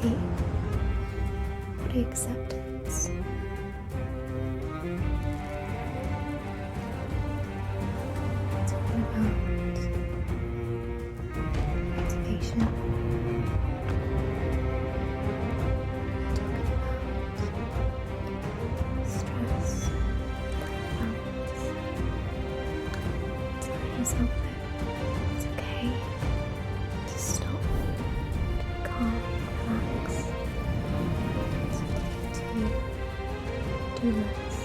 positivity, body acceptance. Talking about motivation. Talking about stress, balance. Telling yourself that it's okay to stop, to calm, relax. It's okay to do less.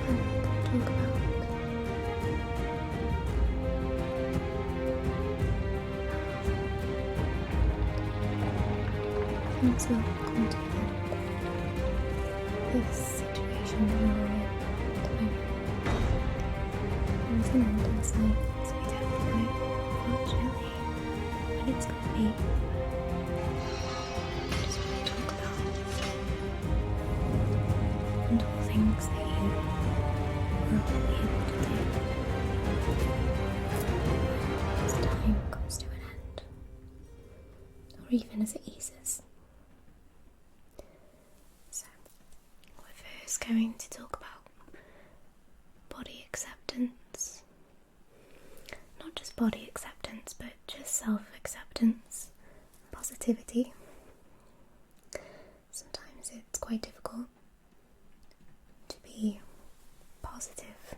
And we can talk about things will come to an end. This situation that we're in at the moment, there's an end in sight, so we don't know, unfortunately, when it's going to be. I just want to talk about wonderful things that you will be able to do as time comes to an end, or even as it eases. So, we're first going to talk about body acceptance. Not just body acceptance, but just self-acceptance, positivity. Sometimes it's quite difficult to be positive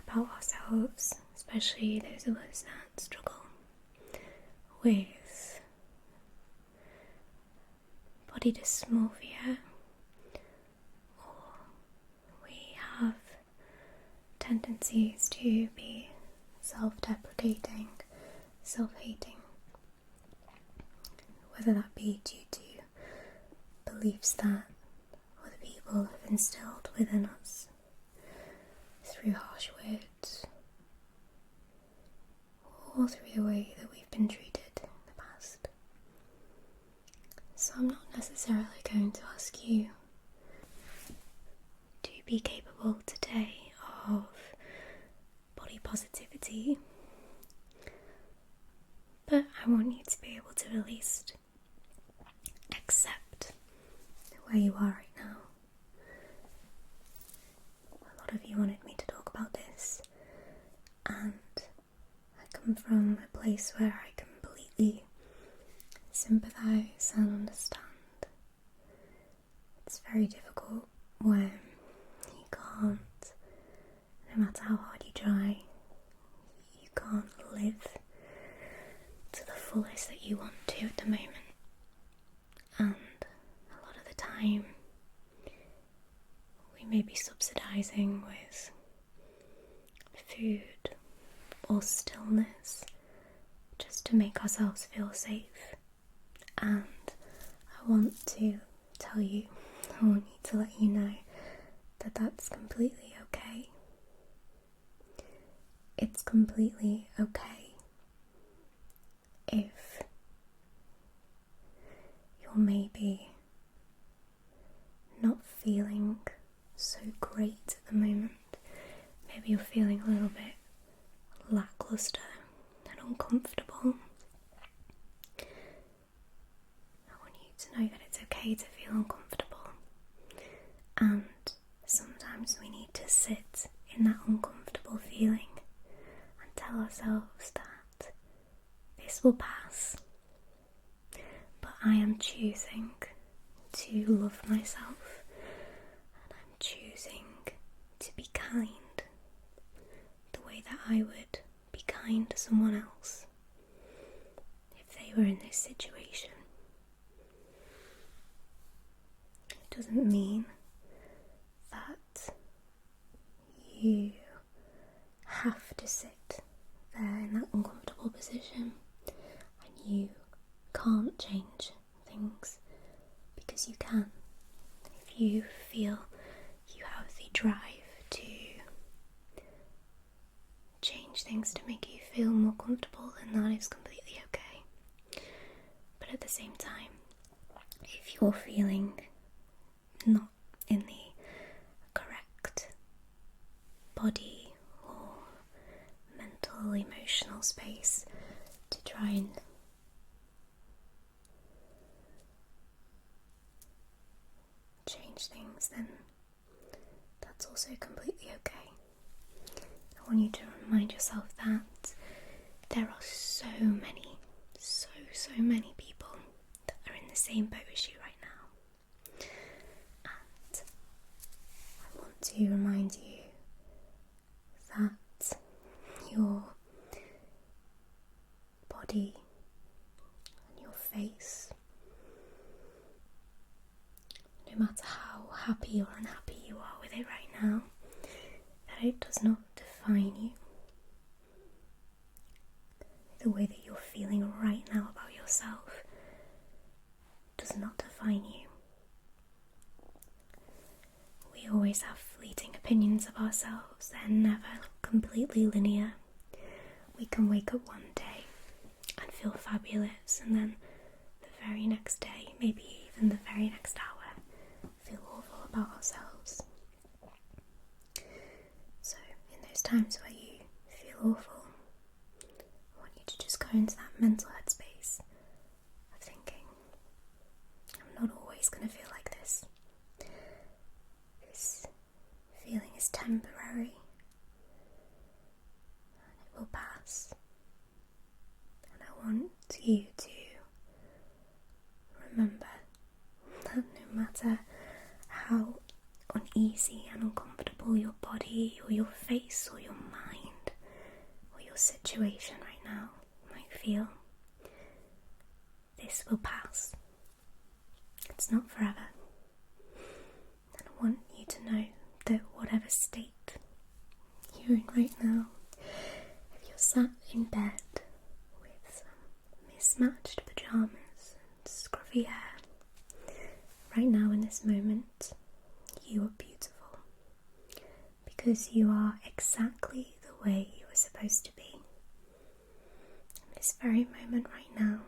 about ourselves, especially those of us that struggle with body dysmorphia, or we have tendencies to be self-deprecating, self-hating, whether that be due to beliefs that other people have instilled within us through harsh words, or through the way that we've been treated in the past. So I'm not necessarily going to ask you to be capable today of body positivity, but I want you to be able to at least accept where you are right now. A lot of you wanted me to talk about this, and I come from a place where I completely sympathise and understand. It's very difficult when you can't, no matter how hard you try, you can't live to the fullest that you want to at the moment. And a lot of the time, we may be subsidising with food or stillness just to make ourselves feel safe. And I want to tell you, I want to let you know that that's completely okay. It's completely okay if you're maybe not feeling so great at the moment. Maybe you're feeling a little bit lackluster and uncomfortable. I want you to know that it's okay to feel uncomfortable, and sometimes we need to sit in that uncomfortable feeling and tell ourselves that this will pass, but I am choosing to love myself, and I'm choosing to be kind the way that I would be kind to someone else if they were in this situation. It doesn't mean that you have to sit there in that uncomfortable position and you can't change things, because you can. If you feel you have the drive to change things to make you feel more comfortable, then that is completely okay. But at the same time, if you're feeling not in the correct body or mental emotional space to try and change things, then that's also completely okay. I want you to remind yourself that there are so many people that are in the same boat as you right now. And I want to remind you that your body and your face, no matter how happy or unhappy you are with it right now, that it does not define you. The way that you're feeling right now about yourself does not define you. We always have fleeting opinions of ourselves. They're never completely linear. We can wake up one day and feel fabulous, and then the very next day, maybe even the very next hour, feel awful about ourselves. So in those times where you feel awful, I want you to just go into that mental headspace of thinking, I'm not always going to feel like this. This feeling is temporary and it will pass. And I want you to remember that no matter how uneasy and uncomfortable your body or your face or your mind or your situation right now might feel, this will pass. It's not forever. And I want you to know that whatever state you're in right now, if you're sat in bed with some mismatched pyjamas and scruffy hair, right now in this moment, you are beautiful. Because you are exactly the way you were supposed to be. In this very moment right now,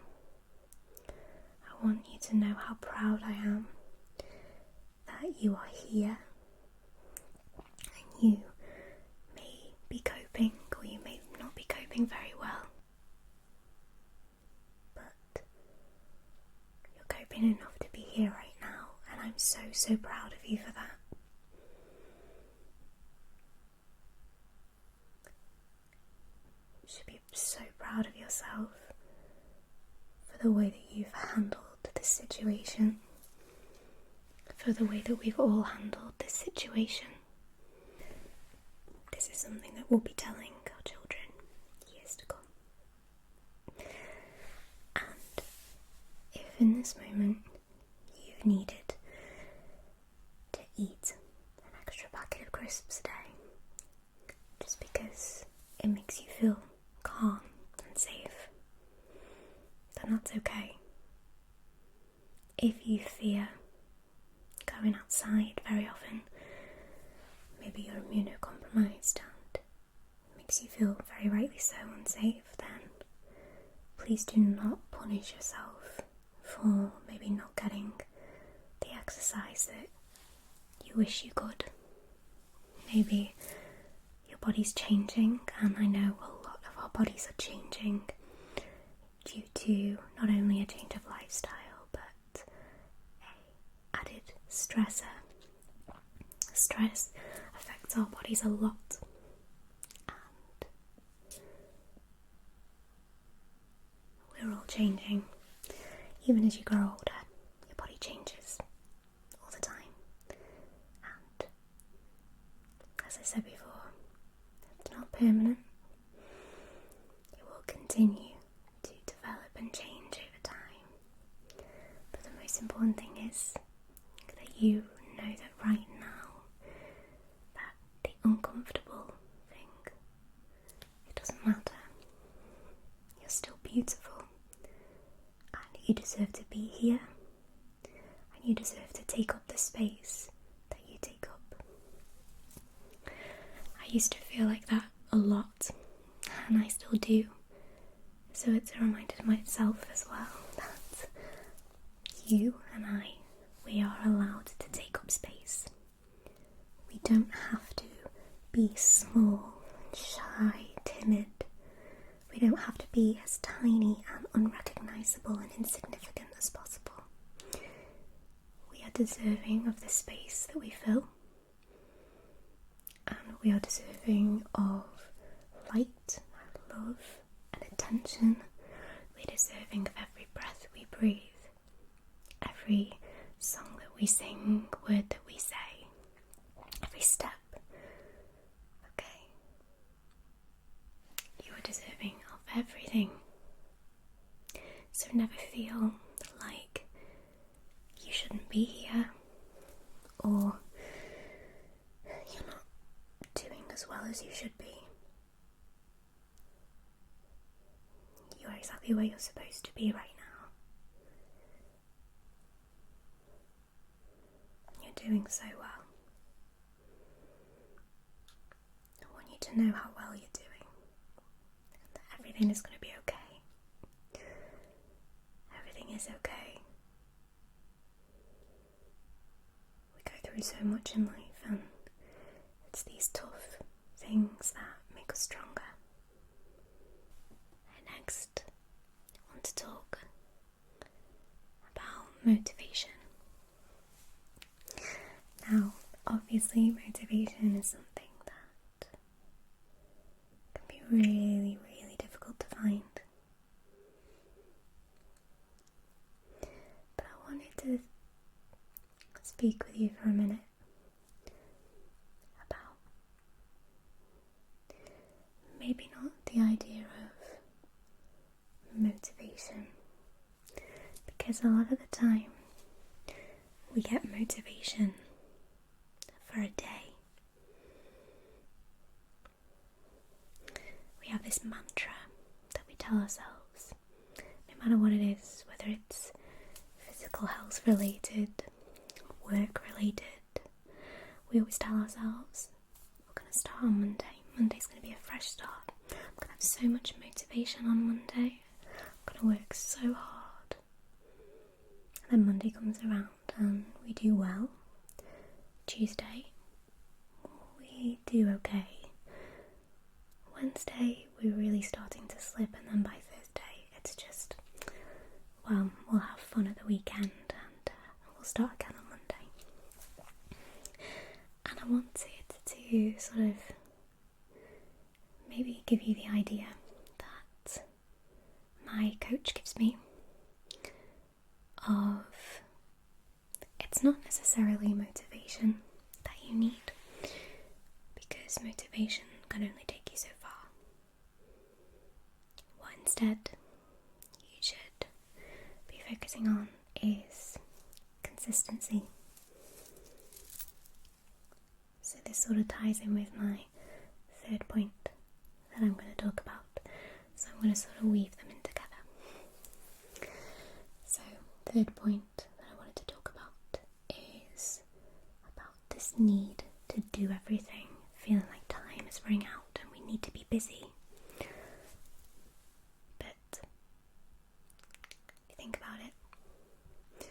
I want you to know how proud I am that you are here, and you may be coping or you may not be coping very well, but you're coping enough to be here right now, and I'm so proud of you for that. You should be so proud of yourself for the way that you've handled this situation, for the way that we've all handled this situation. This is something that we'll be telling our children years to come. And if in this moment you've needed to eat an extra packet of crisps a day just because it makes you feel calm and safe, then that's okay. If you fear going outside very often, maybe you're immunocompromised and it makes you feel very rightly so unsafe, then please do not punish yourself for maybe not getting the exercise that you wish you could. Maybe your body's changing, and I know a lot of our bodies are changing due to not only a change of lifestyle but a added stressor. Stress affects our bodies a lot, and we're all changing. Even as you grow older, your body changes all the time, and as I said before, it's not permanent. It will continue to develop and change over time, but the most important thing is that you know that right now, that the uncomfortable thing, it doesn't matter. You're still beautiful, and you deserve to be here, and you deserve to take up the space that you take up. I used to feel like that a lot, and I still do, so it's a reminder to myself as well that you and I, we are allowed to take up space. We don't have to be small, shy, timid. be as tiny and unrecognisable and insignificant as possible. We are deserving of the space that we fill, and we are deserving of light, love, and attention. We're deserving of every breath we breathe, every song that we sing, word that we say, every step. Okay? You are deserving of everything. So never feel like you shouldn't be here, or you're not doing as well as you should be. You are exactly where you're supposed to be right now. You're doing so well. I want you to know how well you're doing, and that everything is going to be okay. Everything is okay. We go through so much in life, and it's these tough things that make us stronger. Next, I want to talk about motivation. Now, obviously, motivation is something that can be really, really difficult to find. But I wanted to speak with you for a minute about maybe not the idea of motivation, because a lot of the time we get motivation for a day. We have this mantra that we tell ourselves, no matter what it is, whether it's physical health related, work related. We always tell ourselves, we're going to start on Monday. Monday's going to be a fresh start. I'm going to have so much motivation on Monday. I'm going to work so hard. And then Monday comes around and we do well. Tuesday, we do okay. Wednesday, we're really starting to slip, and then by Thursday, it's just, well, we'll have fun at the weekend and we'll start again on Monday. And I wanted to sort of maybe give you the idea that my coach gives me of it's not necessarily motivation that you need, because motivation can only take you so far. What instead you should be focusing on is consistency. So this sort of ties in with my third point that I'm going to talk about. So I'm going to sort of weave them in together. So third point that I wanted to talk about is about this need to do everything, feeling like time is running out and we need to be busy. But if you think about it,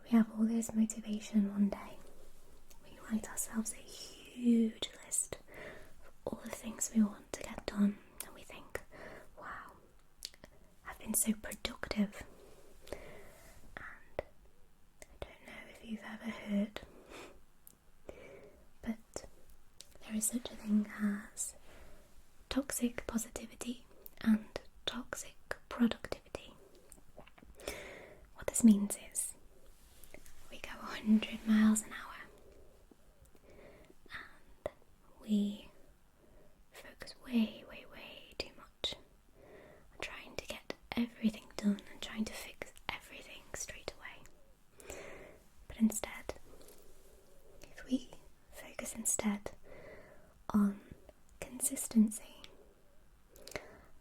we have all this motivation one day. We write ourselves a huge list of all the things we want to get done, and we think, wow, I've been so productive. And I don't know if you've ever heard, but there is such a thing as toxic positivity and toxic productivity. What this means is we go 100 miles an hour and we focus way too much on trying to get everything done and trying to fix everything straight away. But instead, if we focus instead on consistency,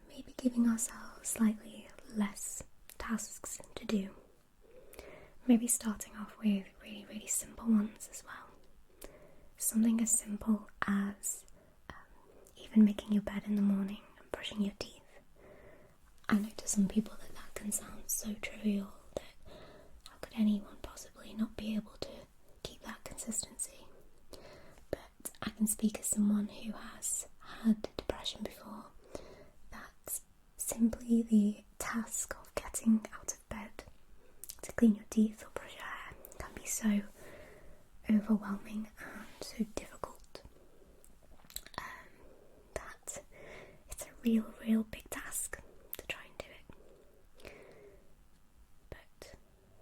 maybe giving ourselves slightly less tasks to do, maybe starting off with really simple ones as well. Something as simple as even making your bed in the morning and brushing your teeth. I know to some people that can sound so trivial, that how could anyone possibly not be able to keep that consistency? But I can speak as someone who has had depression before, that simply the task of getting out of bed to clean your teeth or brush your hair can be so overwhelming and so difficult that it's a real big task to try and do it. But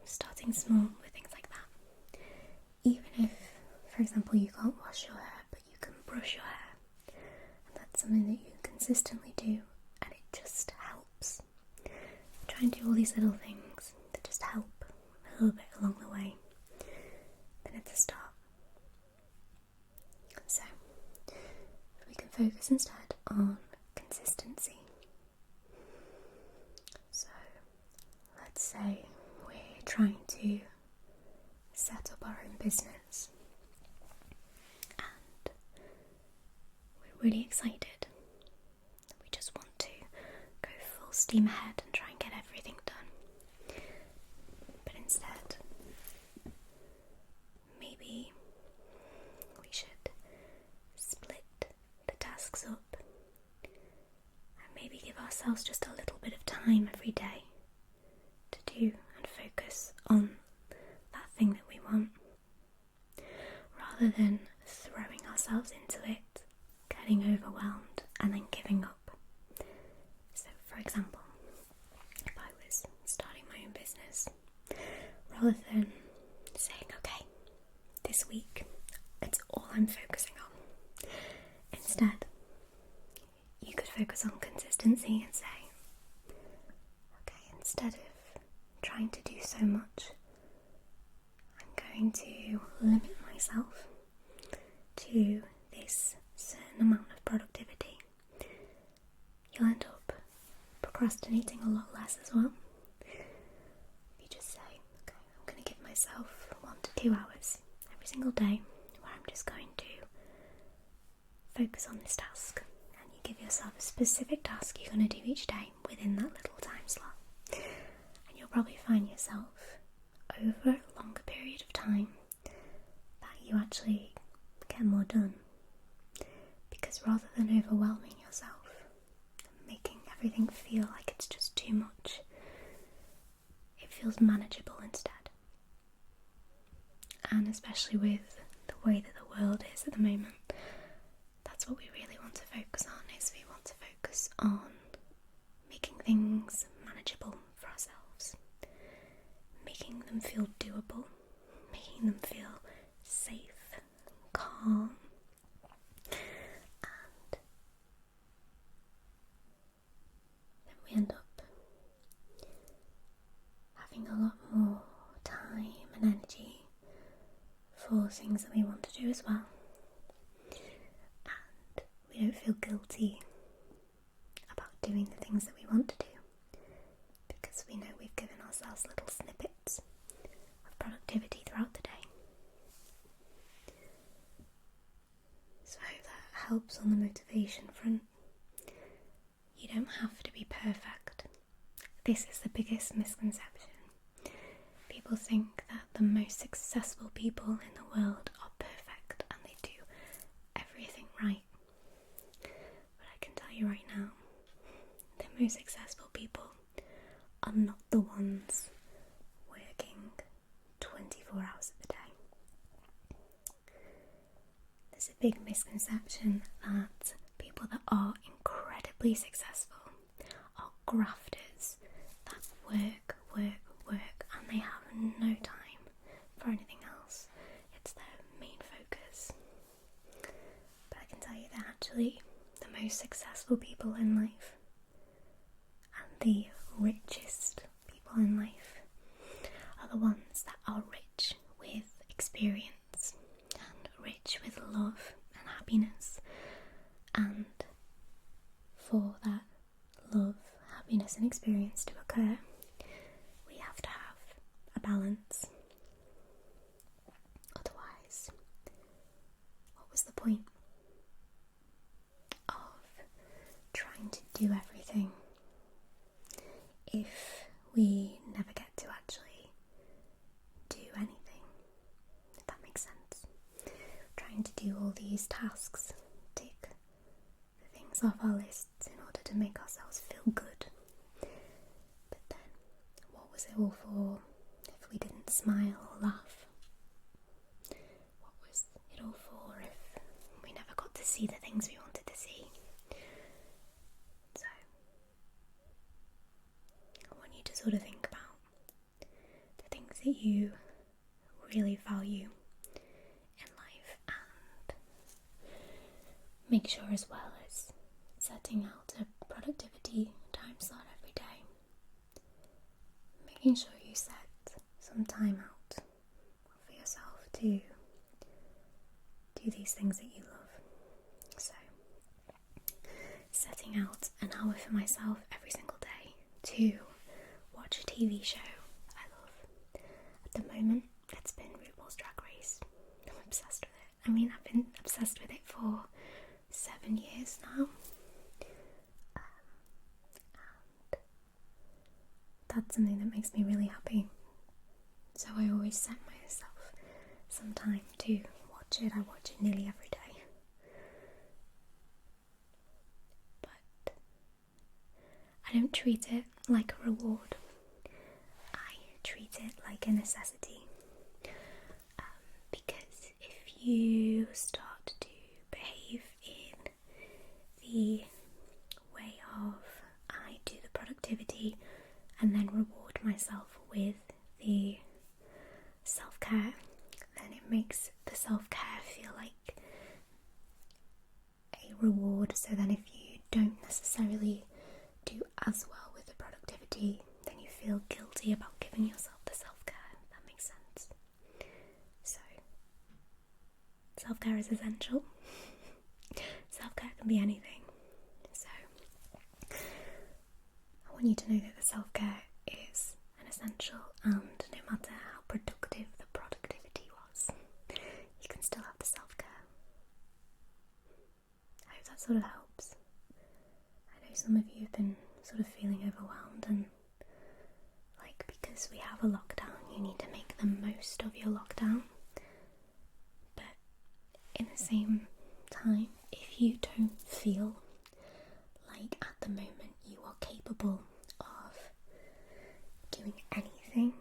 starting small with things like that, even if, for example, you can't wash your hair but you can brush your hair, and that's something that you consistently do and it just helps. Try and do all these little things that just help a little bit along the way, then it's a start. So, we can focus instead on consistency. So, let's say we're trying to set up our own business and we're really excited. We just want to go full steam ahead and try and get everything done. But instead, maybe we should split the tasks up and maybe give ourselves just a little bit of time every day to do and focus on that thing that we want, rather than throwing ourselves into it, getting overwhelmed and then giving up. So, for example, if I was starting my own business, rather than saying, okay, this week it's all I'm focusing on, instead you could focus on consistency and say, okay, instead of trying to do so much, I'm going to limit myself to this certain amount of productivity. You'll end up procrastinating a lot less as well. You just say, okay, I'm going to give myself 1 to 2 hours every single day where I'm just going to focus on this task, and you give yourself a specific task you're going to do each day within that little time slot, and you'll probably find yourself over a longer period of time that you actually get more done, because rather than overwhelming yourself and making everything feel like it's just too much, it feels manageable instead. And especially with the way that the world is at the moment, that's what we really want to focus on, is we want to focus on making things manageable for ourselves, making them feel doable, making them feel safe, calm, and then we end up having a lot more time and energy for things that we want to do as well, and we don't feel guilty about doing the things that we want to do, because we know we've given ourselves little snippets of productivity throughout the day. So I hope that helps on the motivation front. You don't have to be perfect. This is the biggest misconception. People think that the most successful people in the world are perfect and they do everything right. But I can tell you right now, the most successful people are not the ones working 24 hours of the day. There's a big misconception that people that are incredibly successful are grafters that work, and they have no time for anything else. It's their main focus. But I can tell you that actually the most successful people in life and the richest people in life are the ones that are rich with experience and rich with love and happiness. And for that love, happiness and experience to occur, we have to have a balance. Otherwise, what was the point of trying to do everything if we never get to actually do anything? If that makes sense. Trying to do all these tasks, tick the things off our lists in order to make ourselves feel good was it all for if we didn't smile or laugh? What was it all for if we never got to see the things we wanted to see? So, I want you to sort of think about the things that you really value in life, and make sure as well as setting out a productivity time slot every day, making sure you set some time out for yourself to do these things that you love. So, setting out an hour for myself every single day to watch a TV show I love. At the moment, it's been RuPaul's Drag Race. I'm obsessed with it. I mean, I've been obsessed with it for 7 years now. And that's something that makes me really happy. So I always set myself some time to watch it. I watch it nearly every day. But I don't treat it like a reward. I treat it like a necessity. Because if you start to behave in the way of I do the productivity and then reward myself with the self-care, then it makes the self-care feel like a reward. So then if you don't necessarily do as well with the productivity, then you feel guilty about giving yourself the self-care. That makes sense. So self-care is essential. Self-care can be anything. So I want you to know that the self-care is an essential, and no matter how productive the productivity was, you can still have the self-care. I hope that sort of helps. I know some of you have been sort of feeling overwhelmed, and like, because we have a lockdown, you need to make the most of your lockdown. But in the same time, if you don't feel like at the moment you are capable of doing anything,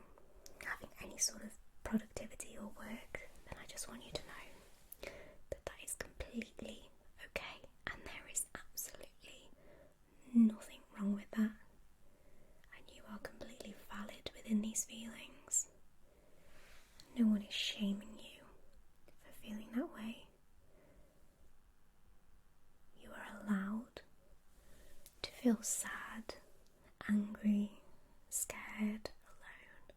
having any sort of productivity or work, then I just want you to know that that is completely okay, and there is absolutely nothing wrong with that, and you are completely valid within these feelings. No one is shaming you for feeling that way. You are allowed to feel sad, angry, scared, alone.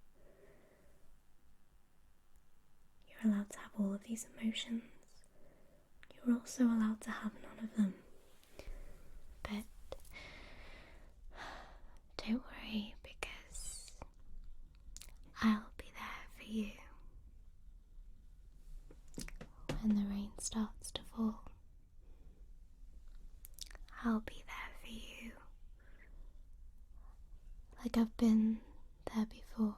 You're allowed to have all of these emotions. You're also allowed to have none of them. But don't worry, because I'll be there for you when the rain starts to fall. I'll be there for you like I've been there before.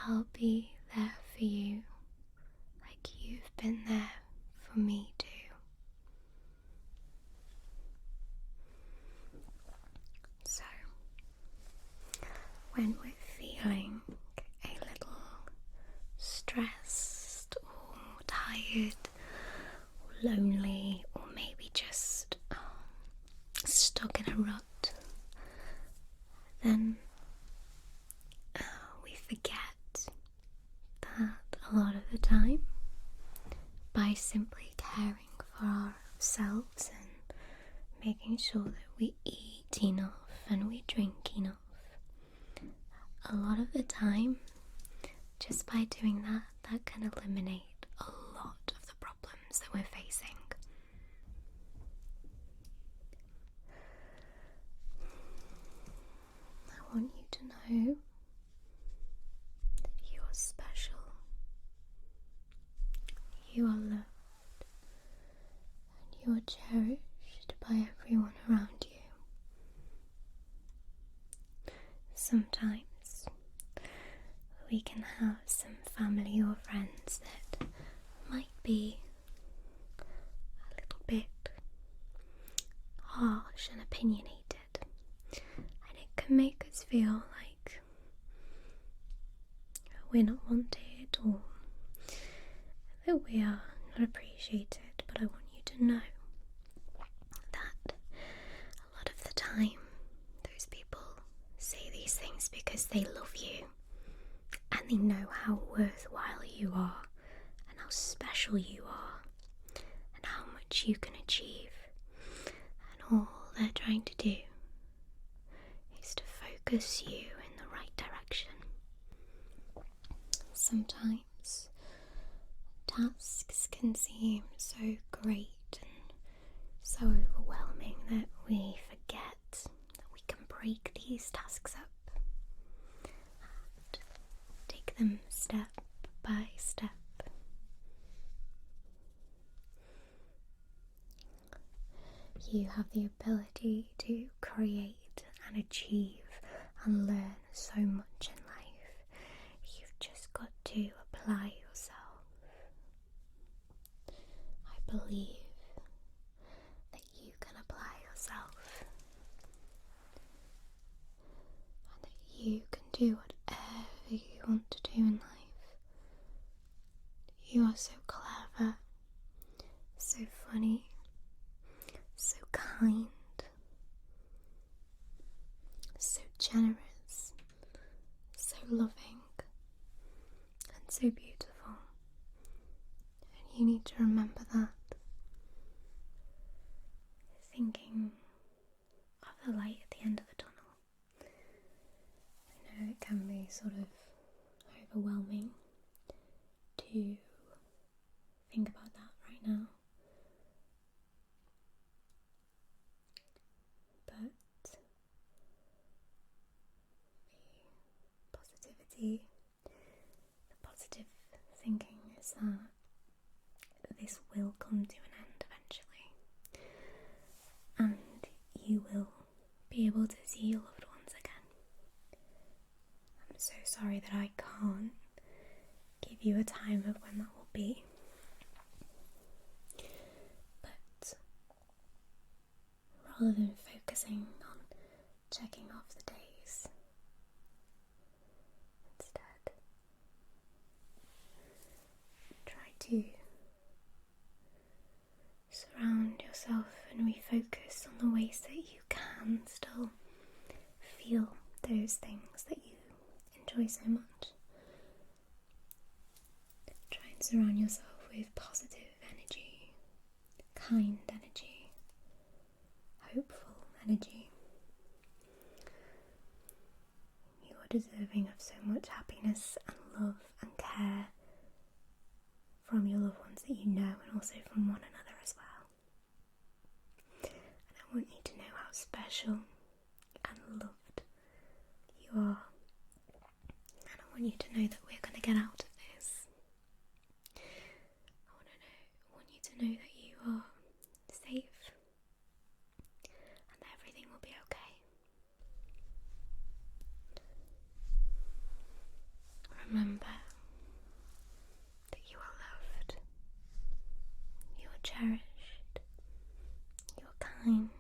I'll be there for you like you've been there for me too. So, when we're feeling a little stressed or tired or lonely, or maybe just stuck in a rut, then we forget that a lot of the time, by simply caring for ourselves and making sure that we eat enough and we drink enough, a lot of the time, just by doing that, that can eliminate a lot of the problems that we're facing. I want you to know that you are special, you are loved, and you are cherished by everyone around you. Sometimes we can have some family or friends that might be a little bit harsh and opinionated, can make us feel like we're not wanted or that we are not appreciated, but I want you to know that a lot of the time those people say these things because they love you and they know how worthwhile you are and how special you are and how much you can achieve, and all they're trying to do is to focus you in the right direction. Sometimes tasks can seem so great and so overwhelming that we forget that we can break these tasks up and take them step by step. You have the ability to create and achieve and learn so much in life. You've just got to apply yourself. I believe that you can apply yourself and that you can do whatever you want to do in life. You are so clever, so funny, so kind, so generous, so loving, and so beautiful. And you need to remember that. Thinking of the light at the end of the tunnel. I know it can be sort of overwhelming to think about that right now. But the positive thinking is that this will come to an end eventually, and you will be able to see your loved ones again. I'm so sorry that I can't give you a time of when that will be, but rather than focusing on checking off the days, instead try to surround yourself and refocus on the ways that you can still feel those things that you enjoy so much. Try and surround yourself with positive energy, kind energy, hopeful energy. You are deserving of so much happiness and love and care from your loved ones that you know, and also from one another as well. And I want you to know how special and loved you are. And I want you to know that we're going to get out of this. I want you to know that you are safe and that everything will be okay. Remember that you are loved, you are cherished, you are kind,